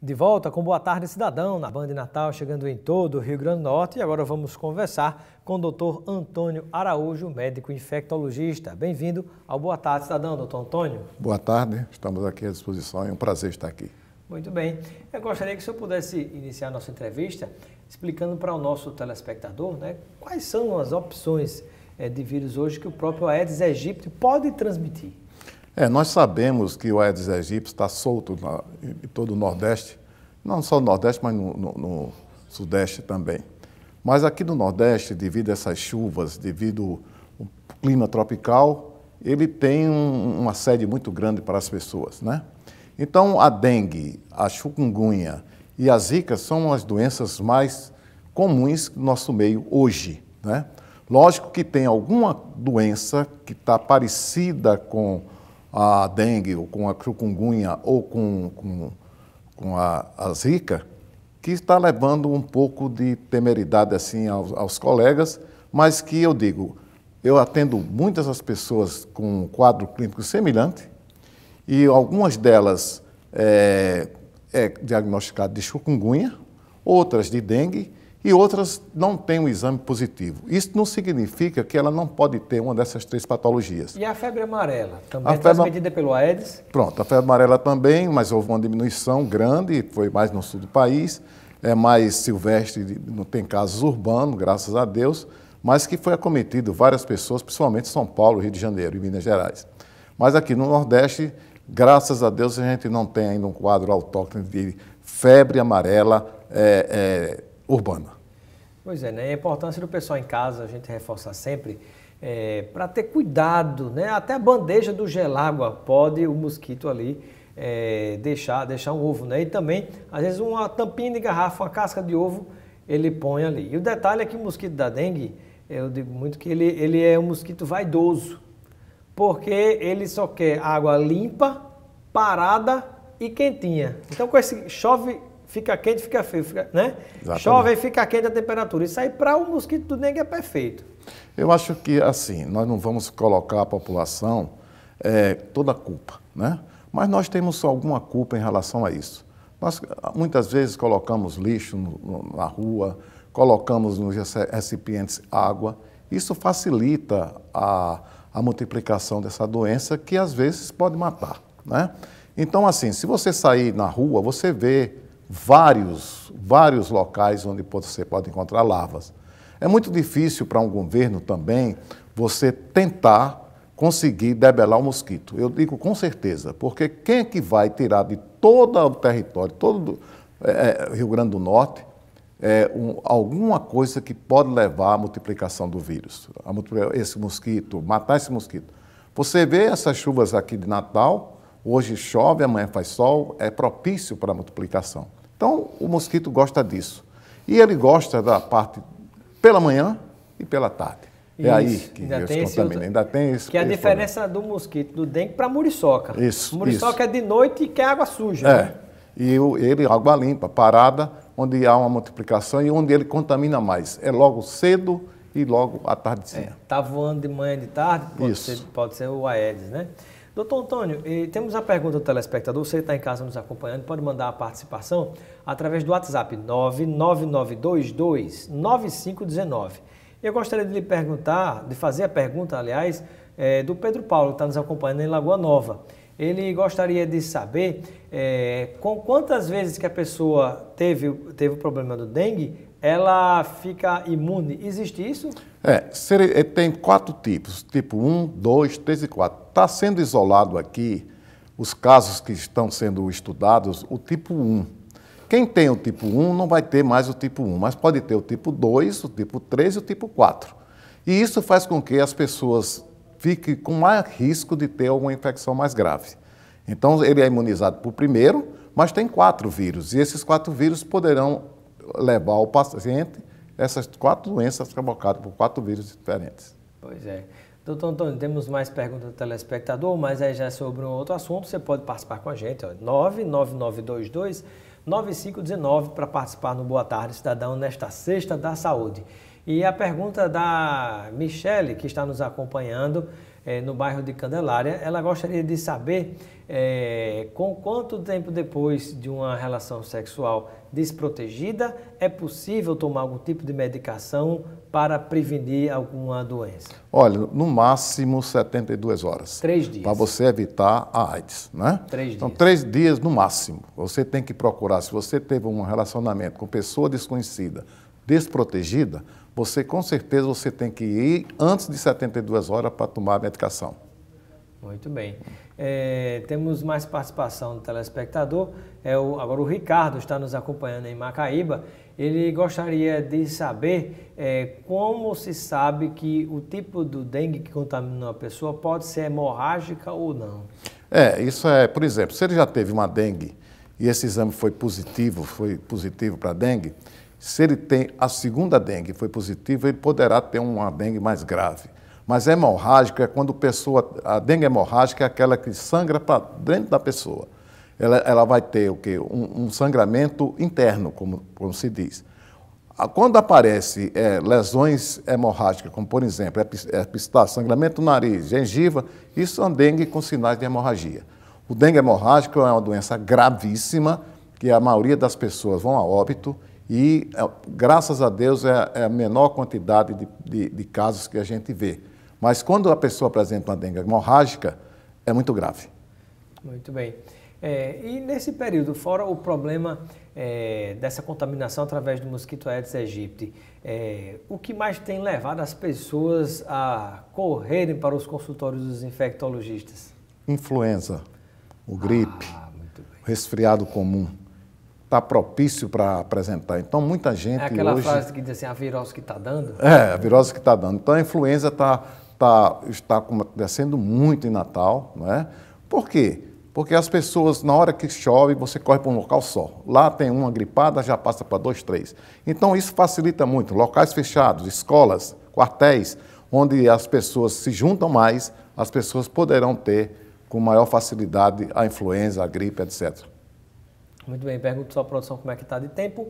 De volta com Boa Tarde Cidadão, na Band Natal, chegando em todo o Rio Grande do Norte. E agora vamos conversar com o Dr. Antônio Araújo, médico infectologista. Bem-vindo ao Boa Tarde Cidadão, doutor Antônio. Boa tarde, estamos aqui à disposição, é um prazer estar aqui. Muito bem. Eu gostaria que o senhor pudesse iniciar a nossa entrevista explicando para o nosso telespectador, né, quais são as opções de vírus hoje que o próprio Aedes aegypti pode transmitir. Nós sabemos que o Aedes aegypti está solto em todo o Nordeste, não só no Nordeste, mas no Sudeste também. Mas aqui no Nordeste, devido a essas chuvas, devido ao clima tropical, ele tem uma sede muito grande para as pessoas, né? Então, a dengue, a chikungunya e a zika são as doenças mais comuns no nosso meio hoje, né? Lógico que tem alguma doença que está parecida com a dengue, ou com a chikungunya, ou com a zika, que está levando um pouco de temeridade assim aos colegas, mas que eu digo, eu atendo muitas das pessoas com um quadro clínico semelhante, e algumas delas é diagnosticado de chikungunya, outras de dengue, e outras não têm um exame positivo. Isso não significa que ela não pode ter uma dessas três patologias. E a febre amarela? Também é transmitida pelo Aedes? Pronto, a febre amarela também, mas houve uma diminuição grande, foi mais no sul do país, é mais silvestre, não tem casos urbanos, graças a Deus, mas que foi acometido várias pessoas, principalmente em São Paulo, Rio de Janeiro e Minas Gerais. Mas aqui no Nordeste, graças a Deus, a gente não tem ainda um quadro autóctone de febre amarela urbana. Pois é, né? A importância do pessoal em casa, a gente reforça sempre, para ter cuidado, né? Até a bandeja do gelágua pode o mosquito ali deixar um ovo, né? E também, às vezes, uma tampinha de garrafa, uma casca de ovo, ele põe ali. E o detalhe é que o mosquito da dengue, eu digo muito que ele é um mosquito vaidoso, porque ele só quer água limpa, parada e quentinha. Então, com esse chove, fica quente, fica frio, né? Exatamente. Chove e fica quente a temperatura. Isso aí para o mosquito do dengue é perfeito. Eu acho que, assim, nós não vamos colocar a população toda a culpa, né? Mas nós temos alguma culpa em relação a isso. Nós, muitas vezes, colocamos lixo na rua, colocamos nos recipientes água. Isso facilita a multiplicação dessa doença que, às vezes, pode matar, né? Então, assim, se você sair na rua, você vê vários locais onde você pode encontrar larvas. É muito difícil para um governo também você tentar conseguir debelar o mosquito. Eu digo com certeza, porque quem é que vai tirar de todo o território, todo Rio Grande do Norte, alguma coisa que pode levar à multiplicação do vírus, esse mosquito, matar esse mosquito. Você vê essas chuvas aqui de Natal, hoje chove, amanhã faz sol, é propício para a multiplicação. Então, o mosquito gosta disso. E ele gosta da parte pela manhã e pela tarde. Isso, aí que eles contaminam. Ainda tem esse. Que é a diferença do mosquito do dengue para a muriçoca. Isso. Muriçoca é de noite e quer água suja. Né? E ele, água limpa, parada, onde há uma multiplicação e onde ele contamina mais. É logo cedo e logo à tardezinha. Está voando de manhã e de tarde, pode ser o Aedes, né? Doutor Antônio, temos a pergunta do telespectador, você está em casa nos acompanhando, pode mandar a participação através do WhatsApp 999229519. Eu gostaria de lhe perguntar, de fazer a pergunta, aliás, do Pedro Paulo, que está nos acompanhando em Lagoa Nova. Ele gostaria de saber com quantas vezes que a pessoa teve o problema do dengue, ela fica imune. Existe isso? Tem 4 tipos, tipo 1, 2, 3 e 4. Está sendo isolado aqui os casos que estão sendo estudados, o tipo 1. Quem tem o tipo 1 não vai ter mais o tipo 1, mas pode ter o tipo 2, o tipo 3 e o tipo 4. E isso faz com que as pessoas fiquem com mais risco de ter alguma infecção mais grave. Então, ele é imunizado por primeiro, mas tem 4 vírus. E esses 4 vírus poderão levar ao paciente essas 4 doenças provocadas por 4 vírus diferentes. Pois é. Doutor Antônio, temos mais perguntas do telespectador, mas aí já é sobre um outro assunto. Você pode participar com a gente, 999229519 para participar no Boa Tarde Cidadão nesta Sexta da Saúde. E a pergunta da Michele, que está nos acompanhando no bairro de Candelária, ela gostaria de saber com quanto tempo depois de uma relação sexual desprotegida é possível tomar algum tipo de medicação para prevenir alguma doença? Olha, no máximo 72 horas. 3 dias. Para você evitar a AIDS, né? 3 dias. Então, 3 dias no máximo. Você tem que procurar, se você teve um relacionamento com pessoa desconhecida, desprotegida, você com certeza você tem que ir antes de 72 horas para tomar a medicação. Muito bem. Temos mais participação do telespectador. Agora o Ricardo está nos acompanhando em Macaíba. Ele gostaria de saber como se sabe que o tipo do dengue que contamina a pessoa pode ser hemorrágica ou não. Isso é, por exemplo, se ele já teve uma dengue e esse exame foi positivo para dengue, se ele tem a segunda dengue foi positiva, ele poderá ter uma dengue mais grave. Mas hemorrágica é quando a dengue hemorrágica é aquela que sangra para dentro da pessoa. Ela vai ter o quê? Um sangramento interno, como se diz. Quando aparece lesões hemorrágicas, como por exemplo, epistaxe, sangramento no nariz, gengiva, isso é uma dengue com sinais de hemorragia. O dengue hemorrágico é uma doença gravíssima, que a maioria das pessoas vão a óbito, e graças a Deus é a menor quantidade de casos que a gente vê. Mas quando a pessoa apresenta uma dengue hemorrágica, é muito grave. Muito bem. E nesse período, fora o problema dessa contaminação através do mosquito Aedes aegypti, o que mais tem levado as pessoas a correrem para os consultórios dos infectologistas? Influenza, o gripe, resfriado comum. Está propício para apresentar. Então, muita gente hoje... É aquela frase que diz assim, a virose que está dando? A virose que está dando. Então, a influenza está acontecendo muito em Natal, não é? Por quê? Porque as pessoas, na hora que chove, você corre para um local só. Lá tem uma gripada, já passa para 2, 3. Então, isso facilita muito. Locais fechados, escolas, quartéis, onde as pessoas se juntam mais, as pessoas poderão ter com maior facilidade a influenza, a gripe, etc. Muito bem, pergunto só à produção como é que está de tempo.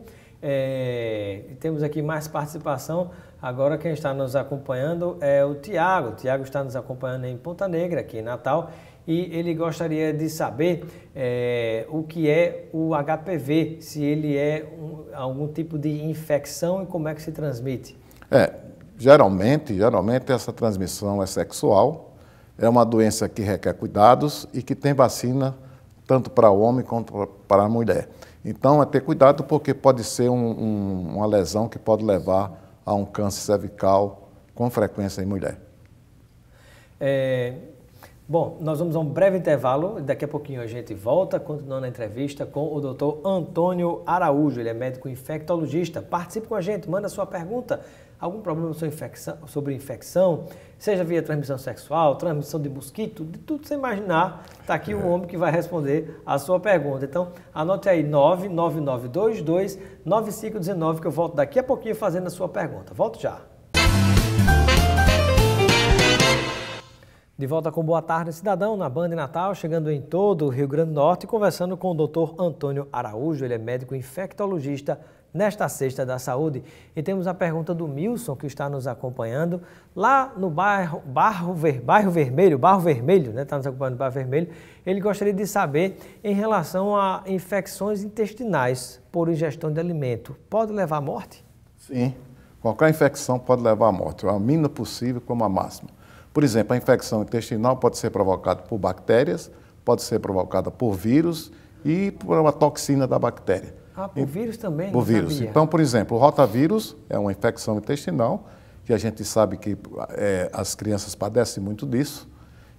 Temos aqui mais participação. Agora quem está nos acompanhando é o Tiago. O Tiago está nos acompanhando em Ponta Negra, aqui em Natal, e ele gostaria de saber o que é o HPV, se ele é algum tipo de infecção e como é que se transmite. Geralmente essa transmissão é sexual, é uma doença que requer cuidados e que tem vacina tanto para o homem quanto para a mulher. Então, é ter cuidado porque pode ser uma lesão que pode levar a um câncer cervical com frequência em mulher. Bom, nós vamos a um breve intervalo, daqui a pouquinho a gente volta, continuando a entrevista com o Dr. Antônio Araújo, ele é médico infectologista. Participe com a gente, manda sua pergunta, algum problema sobre infecção, seja via transmissão sexual, transmissão de mosquito, de tudo você imaginar, está aqui o homem que vai responder a sua pergunta. Então, anote aí 99922-9519, que eu volto daqui a pouquinho fazendo a sua pergunta. Volto já. De volta com Boa Tarde, Cidadão, na Band Natal, chegando em todo o Rio Grande do Norte, conversando com o Dr. Antônio Araújo, ele é médico infectologista nesta Sexta da Saúde. E temos a pergunta do Milson, que está nos acompanhando, lá no Barro Vermelho, né? Está nos acompanhando no Barro Vermelho. Ele gostaria de saber em relação a infecções intestinais por ingestão de alimento. Pode levar à morte? Sim, qualquer infecção pode levar à morte, a mínima possível como a máxima. Por exemplo, a infecção intestinal pode ser provocada por bactérias, pode ser provocada por vírus e por uma toxina da bactéria. Por vírus também? Por vírus. Sabia. Então, por exemplo, o rotavírus é uma infecção intestinal, que a gente sabe que as crianças padecem muito disso,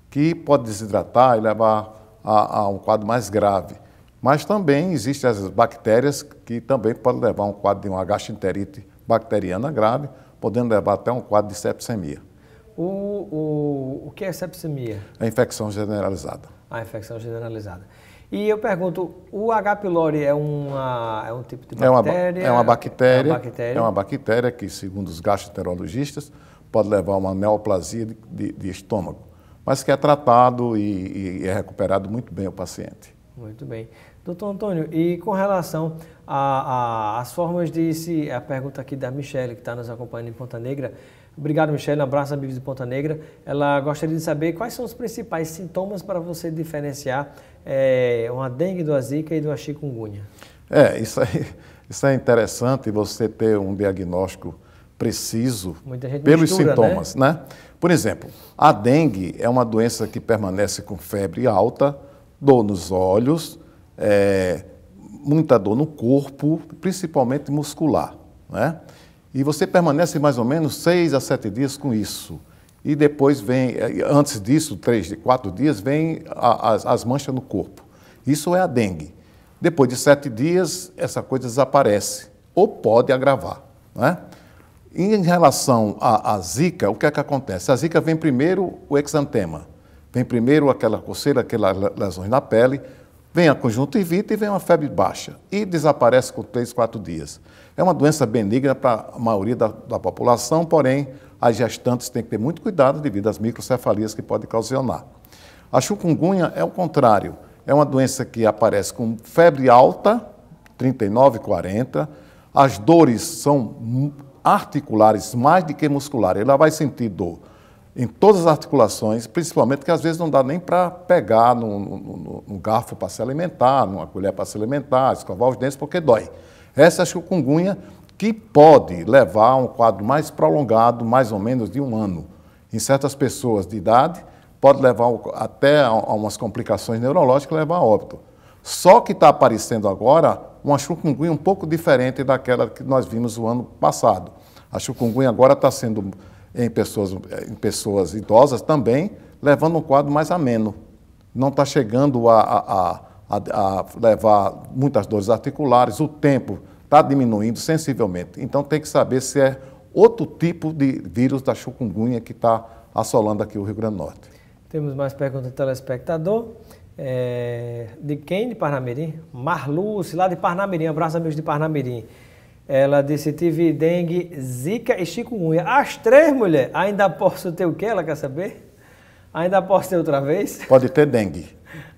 que pode desidratar e levar a um quadro mais grave. Mas também existem as bactérias que também podem levar a um quadro de uma gastroenterite bacteriana grave, podendo levar até um quadro de sepsemia. O que é sepsemia? A infecção generalizada. A infecção generalizada. E eu pergunto, o H. pylori é um tipo de bactéria? É uma bactéria que, segundo os gastroenterologistas, pode levar a uma neoplasia de estômago, mas que é tratado e é recuperado muito bem o paciente. Muito bem. Doutor Antônio, e com relação às formas a pergunta aqui da Michele, que está nos acompanhando em Ponta Negra, Obrigado, Michele. Um abraço, amigos de Ponta Negra. Ela gostaria de saber quais são os principais sintomas para você diferenciar uma dengue, de uma zika e de uma chikungunya. Isso é interessante, você ter um diagnóstico preciso pelos mistura, sintomas, né? Por exemplo, a dengue é uma doença que permanece com febre alta, dor nos olhos, muita dor no corpo, principalmente muscular, né? E você permanece mais ou menos 6 a 7 dias com isso. E depois vem, antes disso, 3, 4 dias, vem as manchas no corpo. Isso é a dengue. Depois de 7 dias, essa coisa desaparece, ou pode agravar, né? Em relação à zika, o que é que acontece? A zika vem primeiro o exantema, vem primeiro aquela coceira, aquelas lesões na pele, vem a conjuntivite e vem uma febre baixa e desaparece com 3, 4 dias. É uma doença benigna para a maioria da população, porém as gestantes têm que ter muito cuidado devido às microcefalias que pode ocasionar. A chikungunya é o contrário, é uma doença que aparece com febre alta, 39, 40, as dores são articulares mais do que musculares, ela vai sentir dor em todas as articulações, principalmente que às vezes não dá nem para pegar num garfo para se alimentar, numa colher para se alimentar, escovar os dentes, porque dói. Essa é a chikungunya que pode levar a um quadro mais prolongado, mais ou menos de 1 ano. Em certas pessoas de idade, pode levar até a umas complicações neurológicas, levar a óbito. Só que está aparecendo agora uma chikungunya um pouco diferente daquela que nós vimos o ano passado. A chikungunya agora está sendo em pessoas idosas também, levando um quadro mais ameno. Não está chegando a levar muitas dores articulares, o tempo está diminuindo sensivelmente. Então tem que saber se é outro tipo de vírus da chikungunya que está assolando aqui o Rio Grande do Norte. Temos mais perguntas do telespectador. De quem? De Parnamirim? Marluce, lá de Parnamirim. Abraço, amigos de Parnamirim. Ela disse, tive dengue, zika e chikungunya. As 3, mulher, ainda posso ter o quê? Ela quer saber? Ainda posso ter outra vez? Pode ter dengue.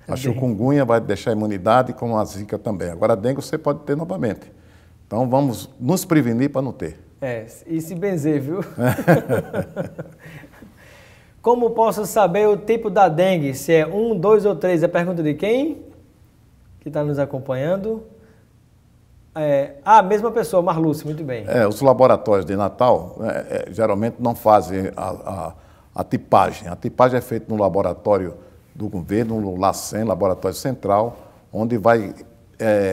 A chikungunya vai deixar a imunidade, como a zika também. Agora a dengue você pode ter novamente. Então vamos nos prevenir para não ter. E se benzer, viu? Como posso saber o tipo da dengue? Se é 1, 2 ou 3? É pergunta de quem? Que está nos acompanhando. A mesma pessoa, Marluce, muito bem. Os laboratórios de Natal geralmente não fazem a tipagem. A tipagem é feita no laboratório do governo, no LACEN, Laboratório Central, onde vai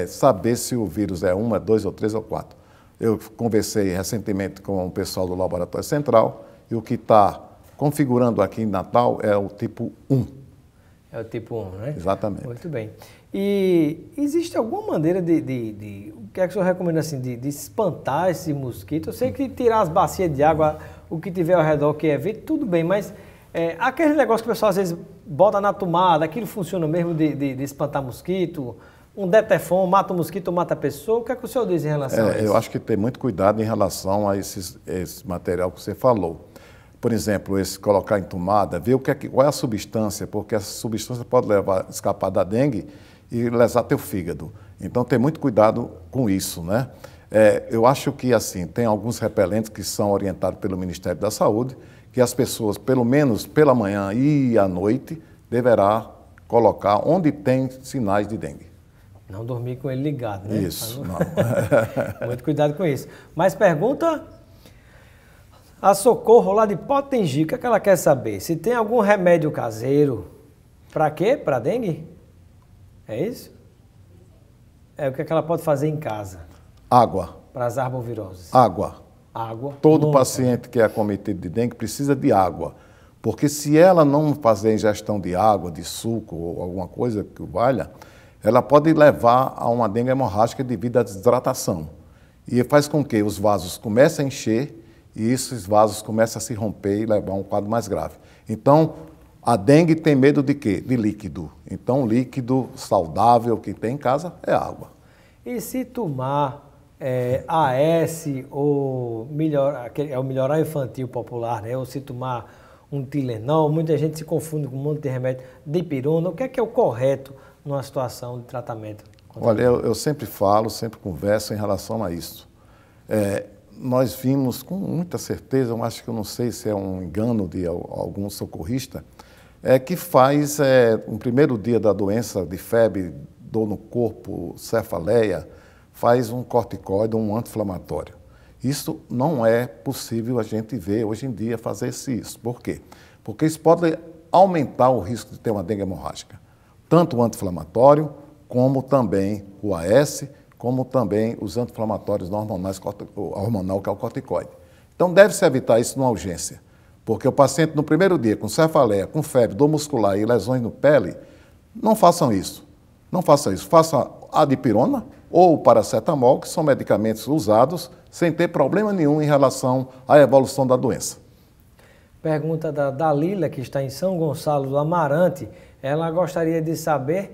saber se o vírus é 1, 2 ou 3 ou 4. Eu conversei recentemente com o pessoal do Laboratório Central e o que está configurando aqui em Natal é o tipo 1. É o tipo 1, né? Exatamente. Muito bem. E existe alguma maneira o que é que o senhor recomenda assim, de espantar esse mosquito? Eu sei que tirar as bacias de água, o que tiver ao redor que evite, tudo bem, mas aquele negócio que o pessoal às vezes bota na tomada, aquilo funciona mesmo de espantar mosquito? Um Detefon mata o mosquito ou mata a pessoa? O que é que o senhor diz em relação a isso? Eu acho que tem muito cuidado em relação a esse material que você falou. Por exemplo, colocar em tomada, ver qual é a substância, porque essa substância pode escapar da dengue e lesar teu fígado. Então, tem muito cuidado com isso, né? Eu acho que, assim, tem alguns repelentes que são orientados pelo Ministério da Saúde, que as pessoas, pelo menos pela manhã e à noite, deverá colocar onde tem sinais de dengue. Não dormir com ele ligado, né? Isso, não. Muito cuidado com isso. Mais pergunta? A Socorro, lá de Potengi, o que ela quer saber? Se tem algum remédio caseiro, para quê? Para dengue? É isso? O que ela pode fazer em casa? Água. Para as arboviroses? Água. Água. Todo paciente que é acometido de dengue precisa de água. Porque se ela não fazer ingestão de água, de suco ou alguma coisa que o valha, ela pode levar a uma dengue hemorrágica devido à desidratação. E faz com que os vasos comecem a encher e esses vasos começam a se romper e levar a um quadro mais grave. Então, a dengue tem medo de quê? De líquido. Então, o líquido saudável que tem em casa é água. E se tomar AS ou o melhorar infantil popular, né? Ou se tomar um Tilenol, muita gente se confunde com um monte de remédio, dipirona, o que é o correto numa situação de tratamento? Olha, eu sempre falo, sempre converso em relação a isso. nós vimos com muita certeza, eu acho que eu não sei se é um engano de algum socorrista, que faz, no primeiro dia da doença de febre, dor no corpo, cefaleia, faz um corticoide, um anti-inflamatório. Isso não é possível a gente ver hoje em dia fazer isso. Por quê? Porque isso pode aumentar o risco de ter uma dengue hemorrágica. Tanto o anti-inflamatório, como também o AS, como também os anti-inflamatórios hormonais, hormonal, que é o corticoide. Então, deve-se evitar isso numa urgência, porque o paciente no primeiro dia, com cefaleia, com febre, dor muscular e lesões no pele, não façam isso. Não façam isso. Façam a dipirona ou o paracetamol, que são medicamentos usados sem ter problema nenhum em relação à evolução da doença. Pergunta da Dalila, que está em São Gonçalo do Amarante. Ela gostaria de saber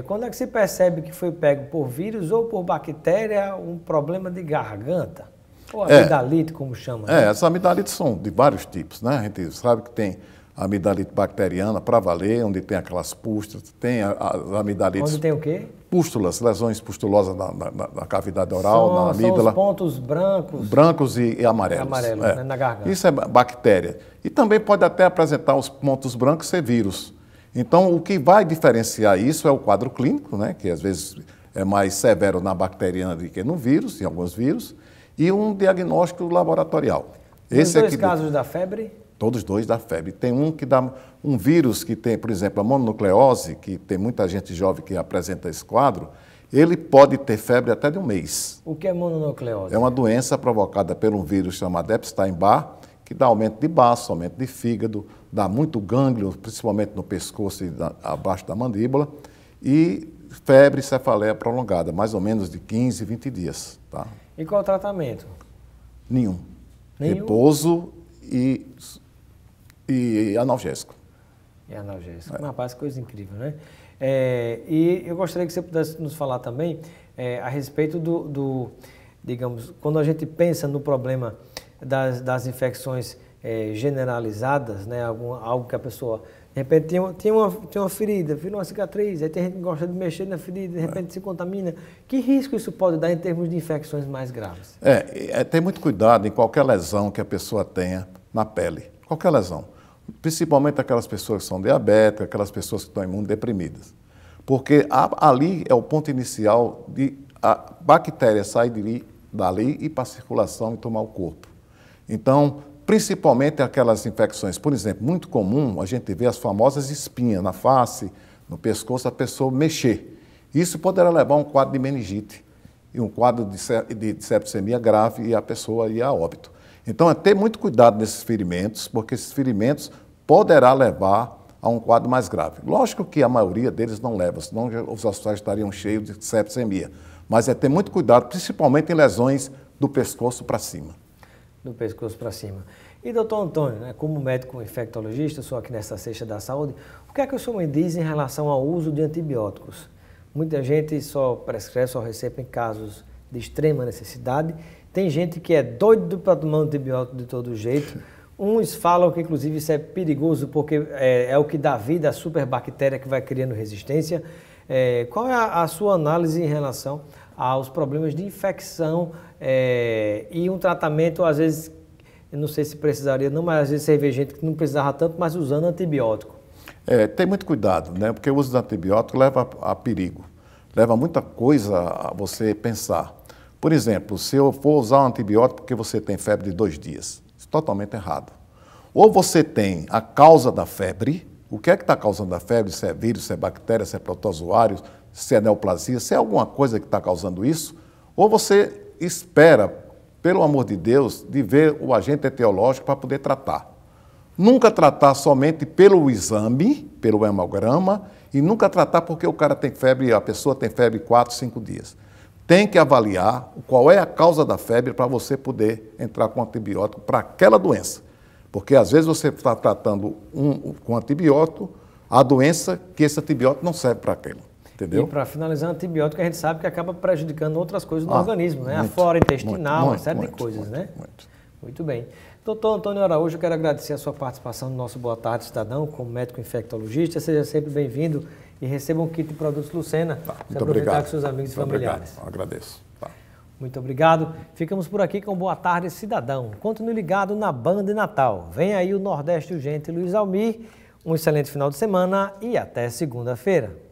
quando é que se percebe que foi pego por vírus ou por bactéria um problema de garganta? Ou amidalite, como chama? Né? As amidalites são de vários tipos, né? A gente sabe que tem a amidalite bacteriana para valer, onde tem aquelas pústulas, tem as amidalites... Onde tem o quê? Pústulas, lesões pustulosas na cavidade oral, na amígdala. São os pontos brancos. Brancos e amarelos. Amarelos, né, na garganta. Isso é bactéria. E também pode até apresentar os pontos brancos ser vírus. Então, o que vai diferenciar isso é o quadro clínico, né, que às vezes é mais severo na bacteriana do que no vírus, em alguns vírus, e um diagnóstico laboratorial. Os dois casos da febre? Todos dois da febre. Tem um que dá um vírus que tem, por exemplo, a mononucleose, que tem muita gente jovem que apresenta esse quadro, ele pode ter febre até de um mês. O que é mononucleose? É uma doença provocada por um vírus chamado Epstein-Barr, que dá aumento de baço, aumento de fígado, dá muito gânglio, principalmente no pescoço e abaixo da mandíbula, e febre e cefaleia prolongada, mais ou menos de 15, 20 dias. Tá? E qual o tratamento? Nenhum. Repouso e analgésico. E analgésico. Rapaz, coisa incrível, né? E eu gostaria que você pudesse nos falar também a respeito digamos, quando a gente pensa no problema das infecções generalizadas, né? Algo que a pessoa, de repente, tinha uma ferida, virou uma cicatriz, aí tem gente que gosta de mexer na ferida, de repente se contamina. Que risco isso pode dar em termos de infecções mais graves? Tem muito cuidado em qualquer lesão que a pessoa tenha na pele, qualquer lesão. Principalmente aquelas pessoas que são diabéticas, aquelas pessoas que estão imunodeprimidas. Porque ali é o ponto inicial de a bactéria sair dali e ir para a circulação e tomar o corpo. Então, principalmente aquelas infecções, por exemplo, muito comum a gente vê as famosas espinhas na face, no pescoço, a pessoa mexer. Isso poderá levar a um quadro de meningite e um quadro de septicemia grave e a pessoa ir a óbito. Então, é ter muito cuidado nesses ferimentos, porque esses ferimentos poderá levar a um quadro mais grave. Lógico que a maioria deles não leva, senão os hospitais estariam cheios de septicemia. Mas é ter muito cuidado, principalmente em lesões do pescoço para cima. Do pescoço para cima. E, doutor Antônio, né, como médico infectologista, sou aqui nessa Sexta da Saúde, o que é que o senhor me diz em relação ao uso de antibióticos? Muita gente só prescreve, só recebe em casos de extrema necessidade. Tem gente que é doido para tomar antibiótico de todo jeito. Uns falam que, inclusive, isso é perigoso porque é o que dá vida à superbactéria que vai criando resistência. Qual é a sua análise em relação aos problemas de infecção e um tratamento, às vezes, eu não sei se precisaria não, mas às vezes você vê gente que não precisava tanto, mas usando antibiótico? Tem muito cuidado, né? Porque o uso de antibiótico leva a perigo, leva muita coisa a você pensar. Por exemplo, se eu for usar um antibiótico porque você tem febre de 2 dias, isso é totalmente errado. Ou você tem a causa da febre, o que é que está causando a febre, se é vírus, se é bactéria, se é protozoário, se é neoplasia, se é alguma coisa que está causando isso, ou você espera, pelo amor de Deus, de ver o agente etiológico para poder tratar. Nunca tratar somente pelo exame, pelo hemograma, e nunca tratar porque o cara tem febre, a pessoa tem febre 4, 5 dias. Tem que avaliar qual é a causa da febre para você poder entrar com antibiótico para aquela doença. Porque às vezes você está tratando com antibiótico a doença que esse antibiótico não serve para aquela. Entendeu? E para finalizar, antibiótico a gente sabe que acaba prejudicando outras coisas no organismo, né? A flora intestinal, uma série de coisas, né? Muito bem. Doutor Antônio Araújo, eu quero agradecer a sua participação no nosso Boa Tarde Cidadão, como médico infectologista. Seja sempre bem-vindo e receba um kit de produtos Lucena. Muito obrigado. Com seus amigos e familiares. Obrigado. Agradeço. Muito obrigado. Ficamos por aqui com Boa Tarde, Cidadão. Continue ligado na Band Natal. Vem aí o Nordeste Urgente Luiz Almir. Um excelente final de semana e até segunda-feira.